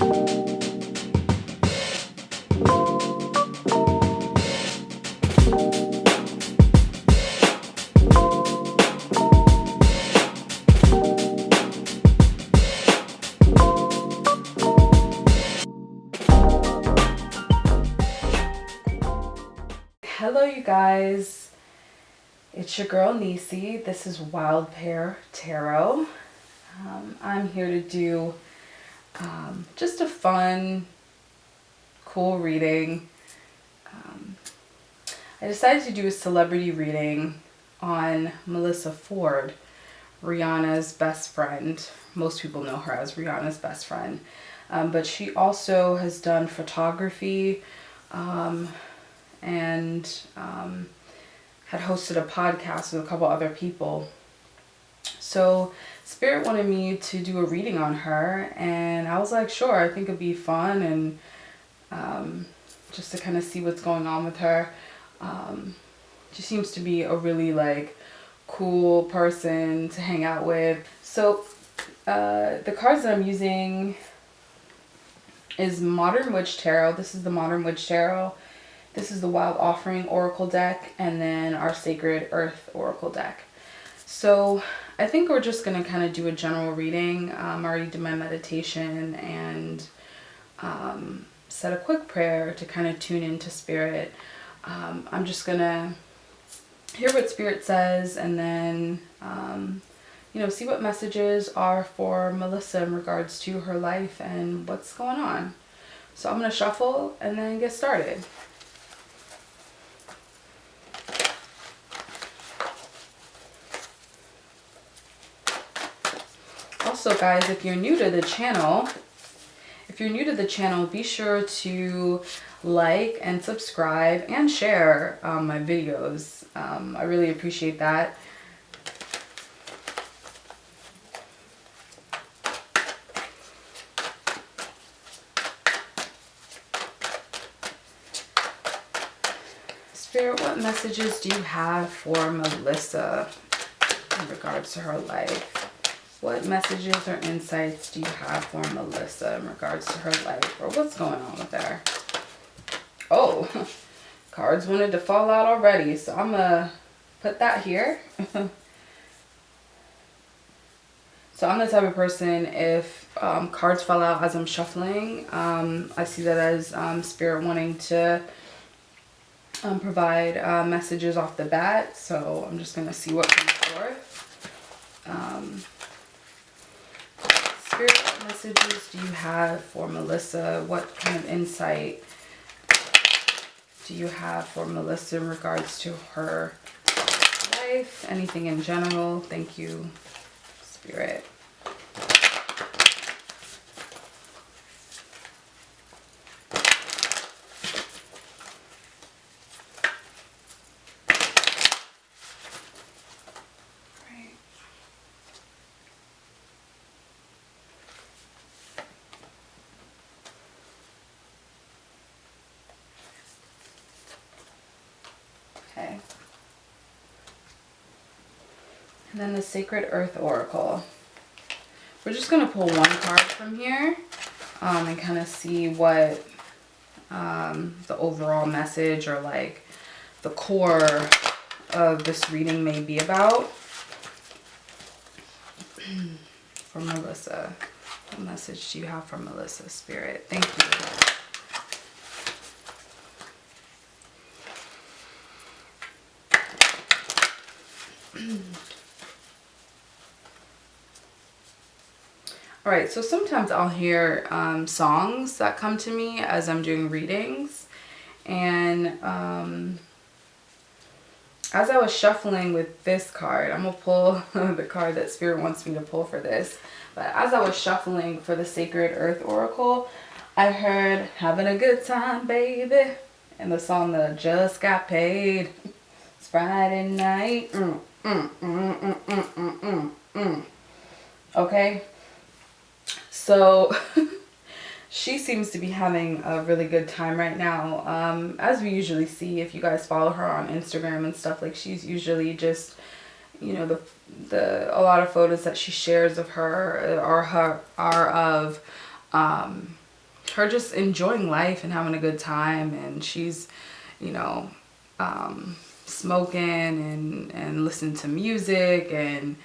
Hello you guys, it's your girl Nisi. This is Wild Pear Tarot. I'm here to do just a fun, cool reading. I decided to do a celebrity reading on Melissa Forde, Rihanna's best friend. Most people know her as Rihanna's best friend, but she also has done photography and had hosted a podcast with a couple other people. So Spirit wanted me to do a reading on her, and I was like, sure, I think it'd be fun, and just to kind of see what's going on with her. She seems to be a really like cool person to hang out with. So the cards that I'm using is Modern Witch Tarot. This is the Modern Witch Tarot. This is the Wild Offering Oracle deck, and then our Sacred Earth Oracle deck. So I think we're just going to kind of do a general reading. I already did my meditation and said a quick prayer to kind of tune into Spirit. I'm just going to hear what Spirit says, and then, see what messages are for Melissa in regards to her life and what's going on. So I'm going to shuffle and then get started. Also guys, if you're new to the channel, be sure to like and subscribe and share my videos. I really appreciate that. Spirit, what messages do you have for Melissa in regards to her life? What messages or insights do you have for Melissa in regards to her life, or what's going on with her? Oh, cards wanted to fall out already, so I'm gonna put that here. So I'm the type of person, if cards fall out as I'm shuffling, I see that as Spirit wanting to provide messages off the bat. So I'm just gonna see what comes forth. Spirit, what messages do you have for Melissa? What kind of insight do you have for Melissa in regards to her life? Anything in general? Thank you, Spirit. Okay. And then the Sacred Earth Oracle. We're just going to pull one card from here and kind of see what the overall message, or like the core of this reading may be about. For Melissa. What message do you have for Melissa, Spirit? Thank you. Alright, so sometimes I'll hear songs that come to me as I'm doing readings, and as I was shuffling with this card, I'm going to pull the card that Spirit wants me to pull for this, but as I was shuffling for the Sacred Earth Oracle, I heard "Having a Good Time, Baby," and the song that just got paid. It's Friday night. Okay, so she seems to be having a really good time right now. As we usually see, if you guys follow her on Instagram and stuff, like, she's usually just, you know, a lot of photos that she shares of her are of her just enjoying life and having a good time. And she's, you know, smoking and listening to music and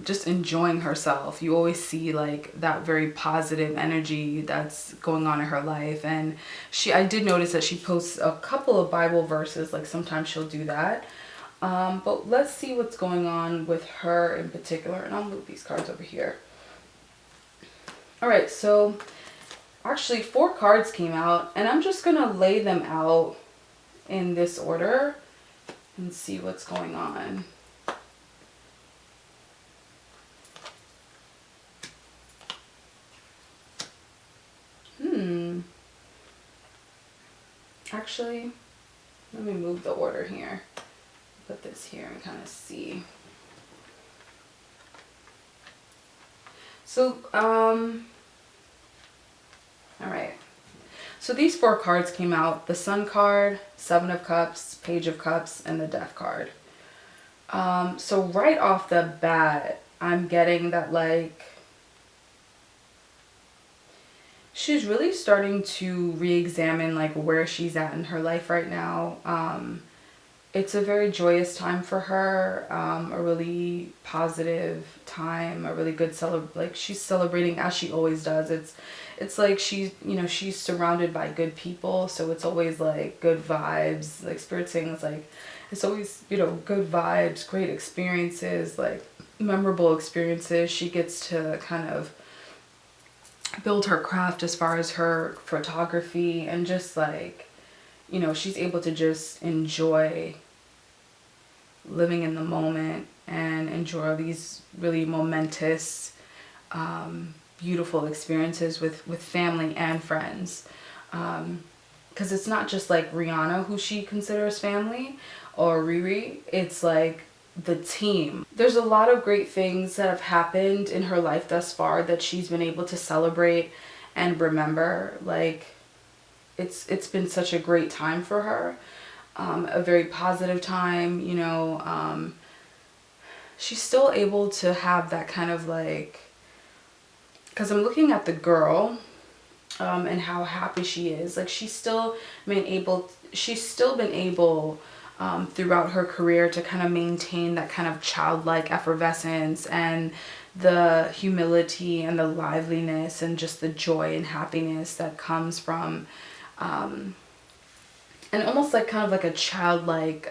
just enjoying herself. You always see like that very positive energy that's going on in her life. And I did notice that she posts a couple of Bible verses, like sometimes she'll do that. But let's see what's going on with her in particular. And I'll move these cards over here. All right, so actually 4 cards came out, and I'm just gonna lay them out in this order and see what's going on. Actually, let me move the order here. Put this here and kind of see. So, all right. So these 4 cards came out: the Sun card, 7 of Cups, Page of Cups, and the Death card. So right off the bat, I'm getting that like she's really starting to re-examine like where she's at in her life right now. It's a very joyous time for her, a really positive time, a really good like she's celebrating as she always does. It's like she's, you know, she's surrounded by good people, so it's always like good vibes. Like Spirit saying it's like, it's always, you know, good vibes, great experiences, like memorable experiences. She gets to kind of build her craft as far as her photography, and just like, you know, she's able to just enjoy living in the moment and enjoy these really momentous, beautiful experiences with family and friends. Because it's not just like Rihanna who she considers family, or Riri, it's like the team. There's a lot of great things that have happened in her life thus far that she's been able to celebrate and remember. Like it's been such a great time for her, a very positive time, you know. She's still able to have that kind of like, because I'm looking at the girl, and how happy she is. Like she's still been able throughout her career to kind of maintain that kind of childlike effervescence and the humility and the liveliness and just the joy and happiness that comes from, and almost like kind of like a childlike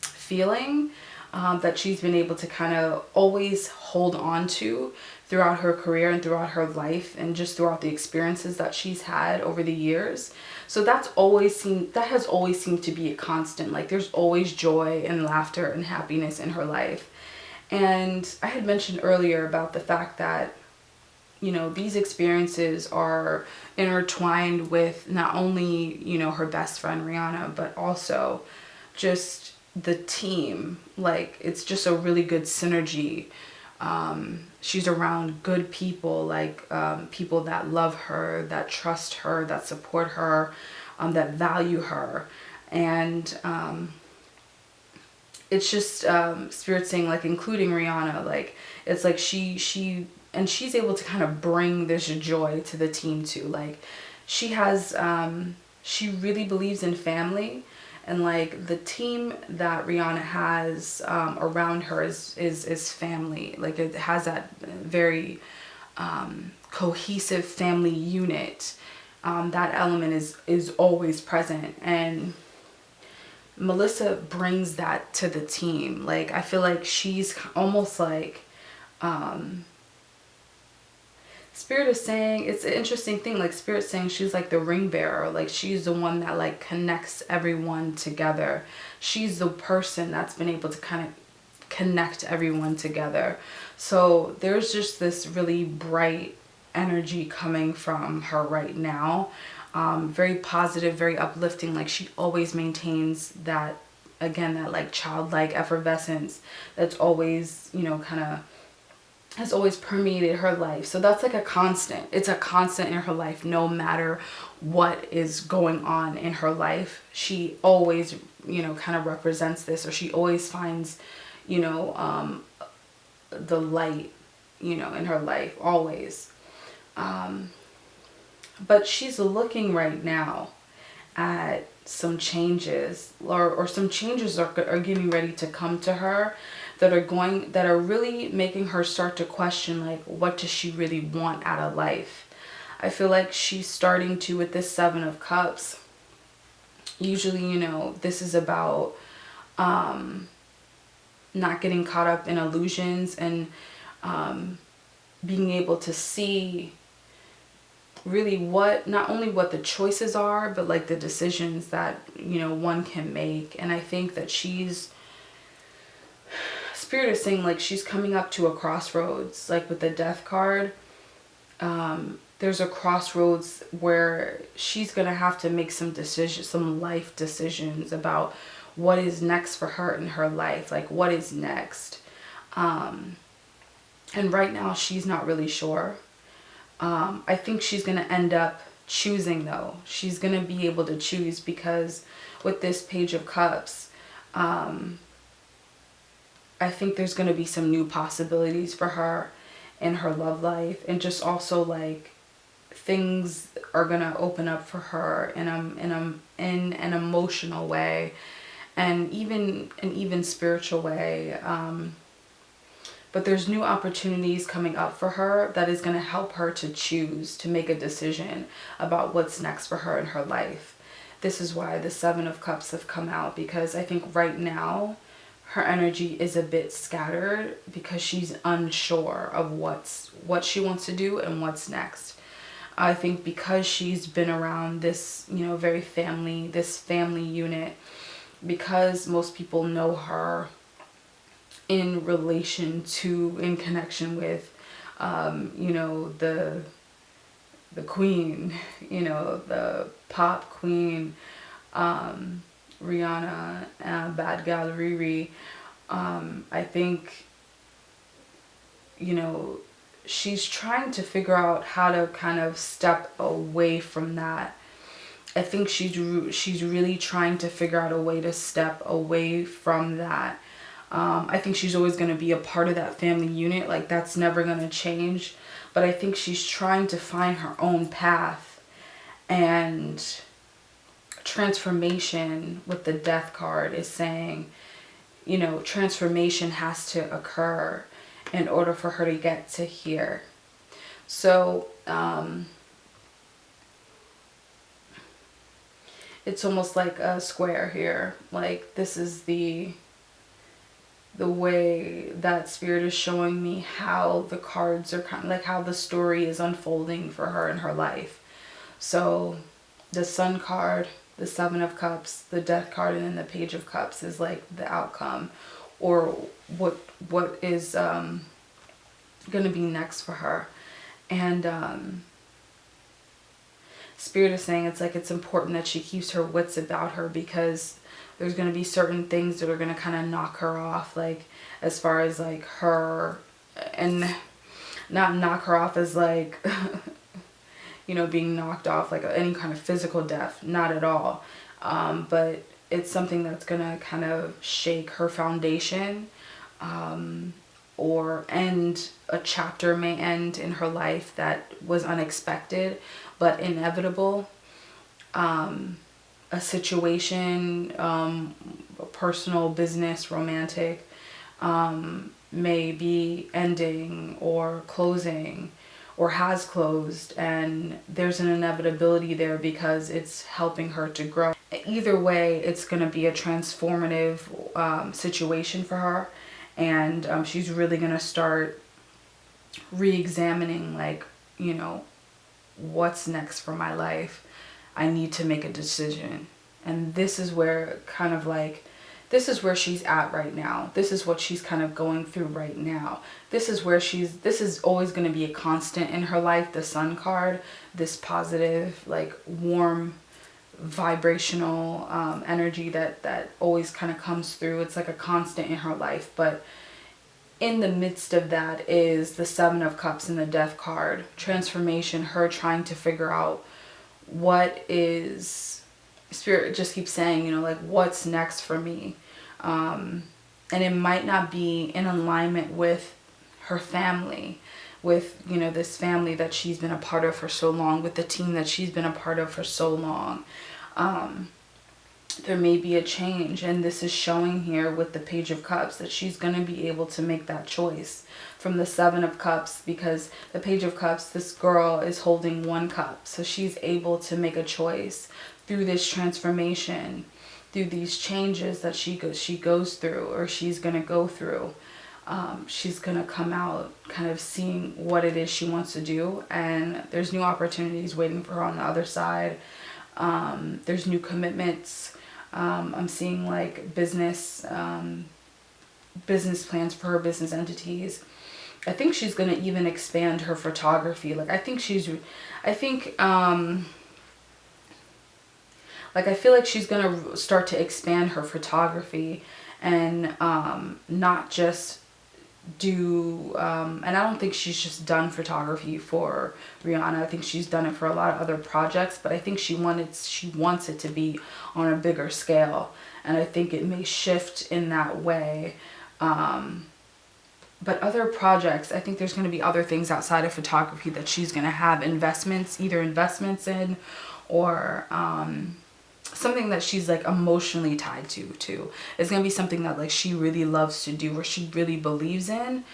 feeling that she's been able to kind of always hold on to throughout her career and throughout her life, and just throughout the experiences that she's had over the years. So that has always seemed to be a constant. Like there's always joy and laughter and happiness in her life. And I had mentioned earlier about the fact that, you know, these experiences are intertwined with not only, you know, her best friend Rihanna, but also just the team. Like it's just a really good synergy. She's around good people, like people that love her, that trust her, that support her, that value her. And it's just Spirit saying, like, including Rihanna, like it's like she's able to kind of bring this joy to the team too. Like she really believes in family. And like the team that Rihanna has around her is family. Like it has that very cohesive family unit. That element is always present, and Melissa brings that to the team. Like I feel like she's almost like Spirit is saying, it's an interesting thing, like Spirit saying she's like the ring bearer. Like she's the one that like connects everyone together. She's the person that's been able to kind of connect everyone together. So there's just this really bright energy coming from her right now. Very positive, very uplifting. Like she always maintains that, again, that like childlike effervescence that's always, you know, kind of has always permeated her life. So that's like a constant. It's a constant in her life, no matter what is going on in her life. She always, you know, kind of represents this, or she always finds, you know, the light, you know, in her life, always. But she's looking right now at some changes, or some changes are getting ready to come to her that are really making her start to question, like, what does she really want out of life. I feel like she's starting to, with this Seven of Cups, usually, you know, this is about not getting caught up in illusions, and being able to see really what, not only what the choices are, but like the decisions that, you know, one can make. And I think that Spirit is saying, like, she's coming up to a crossroads, like with the Death card. There's a crossroads where she's going to have to make some decisions, some life decisions about what is next for her in her life. Like, what is next? And right now she's not really sure. I think she's going to end up choosing, though. She's going to be able to choose, because with this Page of Cups, I think there's going to be some new possibilities for her in her love life. And just also, like, things are going to open up for her in an emotional way, and even spiritual way. But there's new opportunities coming up for her that is going to help her to choose, to make a decision about what's next for her in her life. This is why the Seven of Cups have come out, because I think right now her energy is a bit scattered, because she's unsure of what she wants to do and what's next. I think because she's been around this, you know, this family unit, because most people know her in connection with, you know, the queen, you know, the pop queen, Rihanna, Bad Gal Riri. I think, you know, she's trying to figure out how to kind of step away from that. I think she's really trying to figure out a way to step away from that. I think she's always going to be a part of that family unit. Like, that's never going to change. But I think she's trying to find her own path. And transformation with the Death card is saying, you know, transformation has to occur in order for her to get to here. So, it's almost like a square here. Like, this is the way that Spirit is showing me how the cards are kind of like how the story is unfolding for her in her life. So the Sun card, the Seven of Cups, the Death card, and then the Page of Cups is like the outcome, or what is going to be next for her. And Spirit is saying it's like it's important that she keeps her wits about her, because there's going to be certain things that are going to kind of knock her off, like as far as like her, and not knock her off as like you know, being knocked off like any kind of physical death, not at all, but it's something that's going to kind of shake her foundation, or a chapter may end in her life that was unexpected but inevitable. A situation, personal, business, romantic, may be ending or closing, or has closed, and there's an inevitability there because it's helping her to grow. Either way, it's going to be a transformative situation for her, and she's really going to start re-examining, like, you know, what's next for my life. I need to make a decision. And this is where kind of like, this is where she's at right now. This is what she's kind of going through right now. This is where this is always going to be a constant in her life. The Sun card, this positive, like warm, vibrational energy that always kind of comes through. It's like a constant in her life. But in the midst of that is the Seven of Cups and the Death card. Transformation, her trying to figure out what is, Spirit just keeps saying, you know, like, what's next for me? And it might not be in alignment with her family, with, you know, this family that she's been a part of for so long, with the team that she's been a part of for so long. There may be a change, and this is showing here with the Page of Cups that she's going to be able to make that choice from the Seven of Cups, because the Page of Cups, this girl is holding one cup, so she's able to make a choice through this transformation, through these changes that she goes through, or she's going to go through. She's going to come out kind of seeing what it is she wants to do, and there's new opportunities waiting for her on the other side. There's new commitments. I'm seeing like business plans for her business entities. I think she's going to even expand her photography. Like I feel like she's going to start to expand her photography, and not just do, and I don't think she's just done photography for Rihanna. I think she's done it for a lot of other projects, but I think she wants it to be on a bigger scale, and I think it may shift in that way. But other projects, I think there's going to be other things outside of photography that she's going to have either investments in, or something that she's like emotionally tied to too. It's going to be something that like she really loves to do, or she really believes in.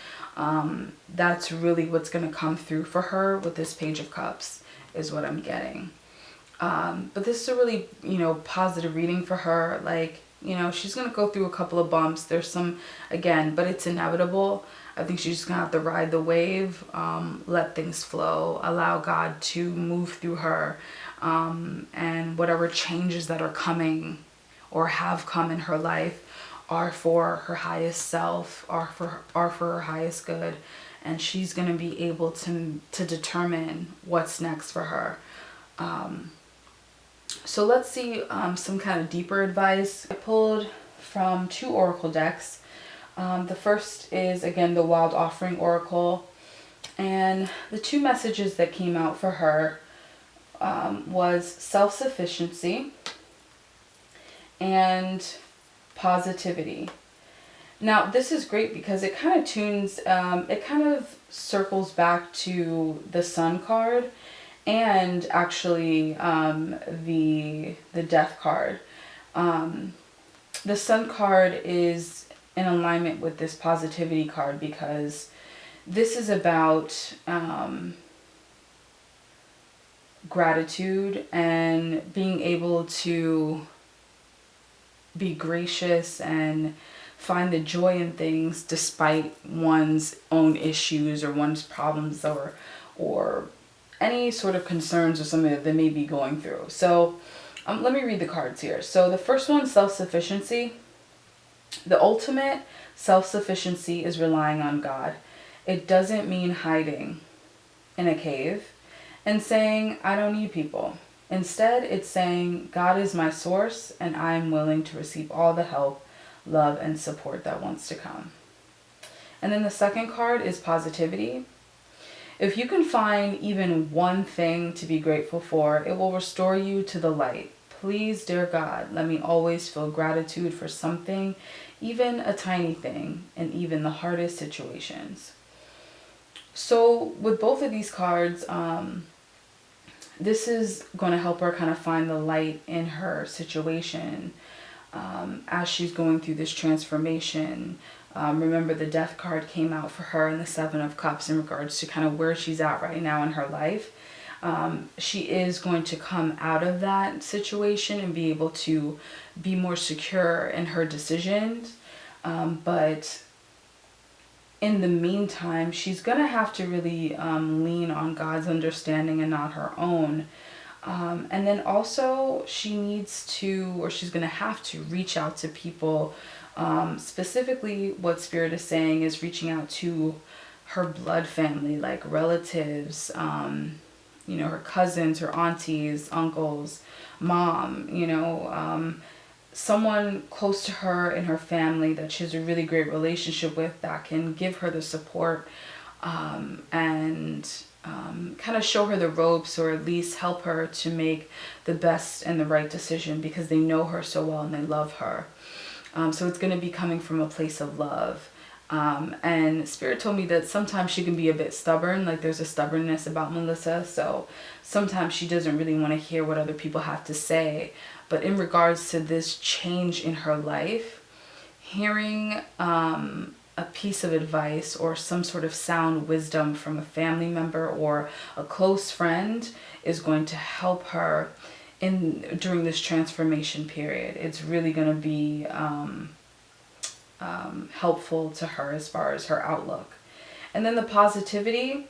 That's really what's going to come through for her with this Page of Cups, is what I'm getting. But this is a really, you know, positive reading for her. Like, you know, she's going to go through a couple of bumps. There's some, again, but it's inevitable. I think she's just going to have to ride the wave, let things flow, allow God to move through her. And whatever changes that are coming or have come in her life are for her highest self, are for her highest good. And she's going to be able to determine what's next for her. So let's see some kind of deeper advice. I pulled from 2 oracle decks. The first is, again, the Wild Offering Oracle. And the 2 messages that came out for her was self-sufficiency and positivity. Now, this is great because it kind of it kind of circles back to the Sun card, and actually the Death card. The Sun card is in alignment with this positivity card, because this is about gratitude and being able to be gracious and find the joy in things despite one's own issues or one's problems, or any sort of concerns or something that they may be going through. So let me read the cards here. So the first one, self-sufficiency. The ultimate self-sufficiency is relying on God. It doesn't mean hiding in a cave and saying, I don't need people. Instead, it's saying, God is my source, and I'm willing to receive all the help, love, and support that wants to come. And then the second card is positivity. If you can find even one thing to be grateful for, it will restore you to the light. Please, dear God, let me always feel gratitude for something, even a tiny thing, in even the hardest situations. So with both of these cards, this is going to help her kind of find the light in her situation as she's going through this transformation. Remember, the Death card came out for her, and the Seven of Cups in regards to kind of where she's at right now in her life. She is going to come out of that situation and be able to be more secure in her decisions. But in the meantime, she's going to have to really lean on God's understanding and not her own. And then also she needs to, or she's going to have to reach out to people. Specifically, what Spirit is saying is reaching out to her blood family, like relatives, you know, her cousins, her aunties, uncles, mom, you know, someone close to her in her family that she has a really great relationship with that can give her the support and kind of show her the ropes, or at least help her to make the best and the right decision, because they know her so well and they love her. So it's going to be coming from a place of love. And Spirit told me that sometimes she can be a bit stubborn, like there's a stubbornness about Melissa. So sometimes she doesn't really want to hear what other people have to say. But in regards to this change in her life, hearing a piece of advice or some sort of sound wisdom from a family member or a close friend is going to help her during this transformation period. It's really going to be helpful to her as far as her outlook. And then the positivity,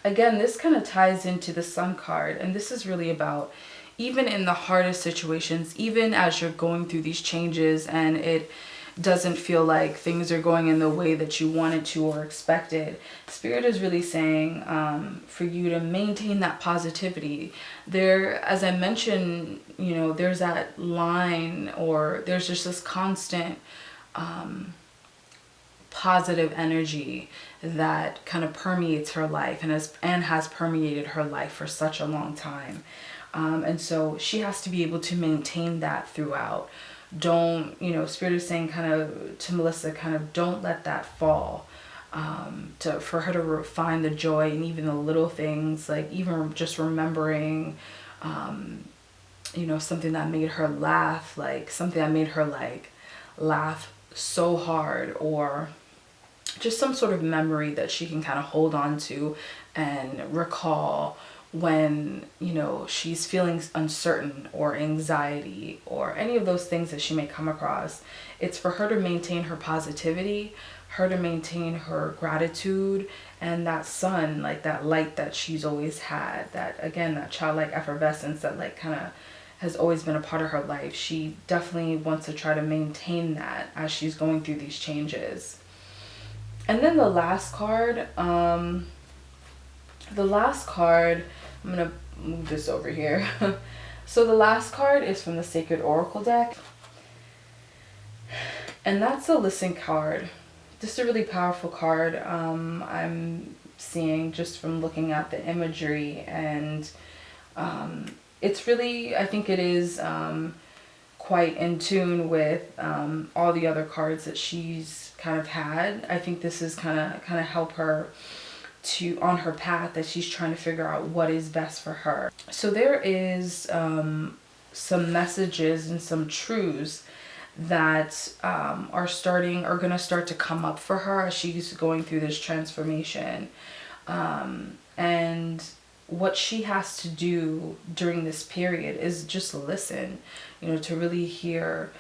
again, this kind of ties into the Sun card, and this is really about even in the hardest situations, even as you're going through these changes and it doesn't feel like things are going in the way that you wanted to or expected, Spirit is really saying for you to maintain that positivity. There, as I mentioned, you know, there's that line, or there's just this constant positive energy that kind of permeates her life and has permeated her life for such a long time. And so she has to be able to maintain that throughout. Don't, you know, Spirit is saying kind of to Melissa, kind of don't let that fall. For her to find the joy in even the little things, like even just remembering, you know, something that made her laugh, like something that made her like laugh so hard, or just some sort of memory that she can kind of hold on to and recall when, you know, she's feeling uncertain or anxiety or any of those things that she may come across. It's for her to maintain her positivity, her to maintain her gratitude, and that sun, like that light that she's always had, that, again, that childlike effervescence that like kind of has always been a part of her life. She definitely wants to try to maintain that as she's going through these changes. And then the last card, I'm going to move this over here. So the last card is from the Sacred Oracle deck. And that's the Listen card. Just a really powerful card. I'm seeing just from looking at the imagery, and it's really, I think it is quite in tune with all the other cards that she's kind of had. I think this is kind of help her to on her path that she's trying to figure out what is best for her. So there is some messages and some truths that are going to start to come up for her as she's going through this transformation, and what she has to do during this period is just listen, you know, to really hear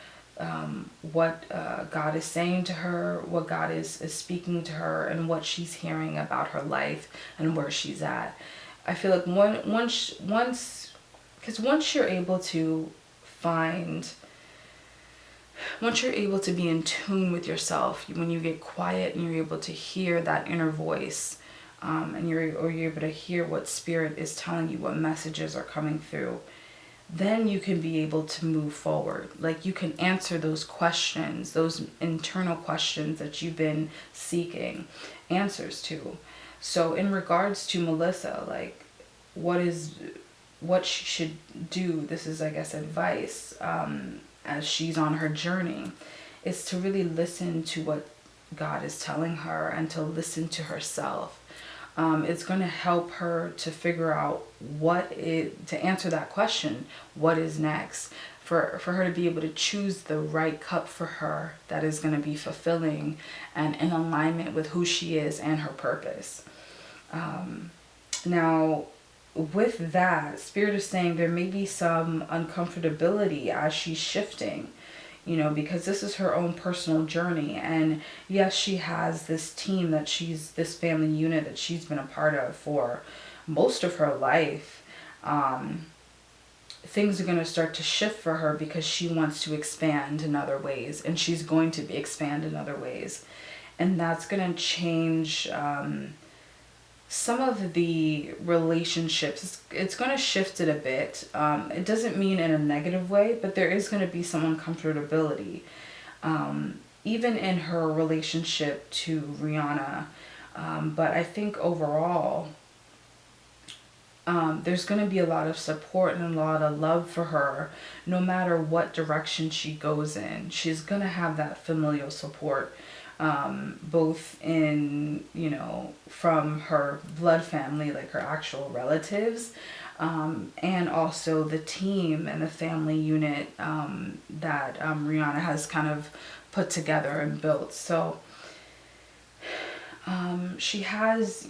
what God is saying to her, what God is speaking to her, and what she's hearing about her life and where she's at. I feel like once you're able to be in tune with yourself, when you get quiet and you're able to hear that inner voice, and you're able to hear what Spirit is telling you, what messages are coming through, then you can be able to move forward. Like you can answer those questions, those internal questions that you've been seeking answers to. So in regards to Melissa, like what she should do, this is, I guess, advice as she's on her journey, is to really listen to what God is telling her and to listen to herself. It's going to help her to figure out to answer that question, what is next, for her to be able to choose the right cup for her that is going to be fulfilling and in alignment with who she is and her purpose. Now, with that, Spirit is saying there may be some uncomfortability as she's shifting, you know, because this is her own personal journey. And yes, she has this team this family unit that she's been a part of for most of her life. Things are going to start to shift for her because she wants to expand in other ways, and she's going to expand in other ways. And that's going to change some of the relationships. It's going to shift it a bit. It doesn't mean in a negative way, but there is going to be some uncomfortability. Even in her relationship to Rihanna. But I think overall, there's going to be a lot of support and a lot of love for her no matter what direction she goes in. She's going to have that familial support, both in, you know, from her blood family, like her actual relatives, and also the team and the family unit that Rihanna has kind of put together and built. So she has,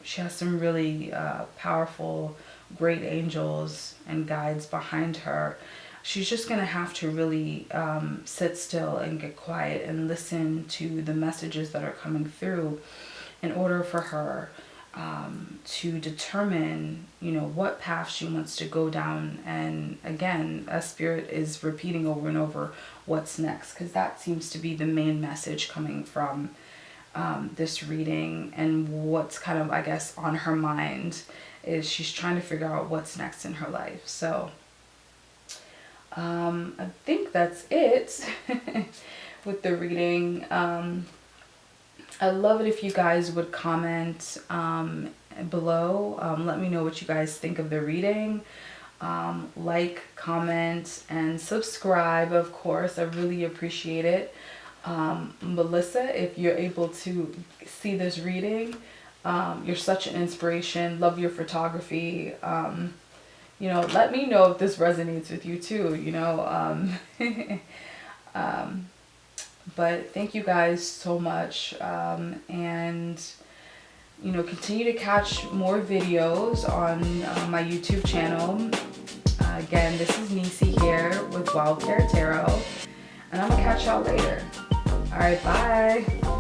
she has some really powerful, great angels and guides behind her. She's just going to have to really sit still and get quiet and listen to the messages that are coming through in order for her to determine, what path she wants to go down. And again, a spirit is repeating over and over what's next, because that seems to be the main message coming from this reading. And what's kind of, I guess, on her mind is she's trying to figure out what's next in her life. So I think that's it with the reading. I'd love it if you guys would comment below. Let me know what you guys think of the reading. Like, comment, and subscribe, of course. I really appreciate it. Melissa, if you're able to see this reading, you're such an inspiration. Love your photography. Let me know if this resonates with you too, but thank you guys so much. And, continue to catch more videos on my YouTube channel. Again, this is Nisi here with Wild Care Tarot. And I'm going to catch y'all later. Alright, bye.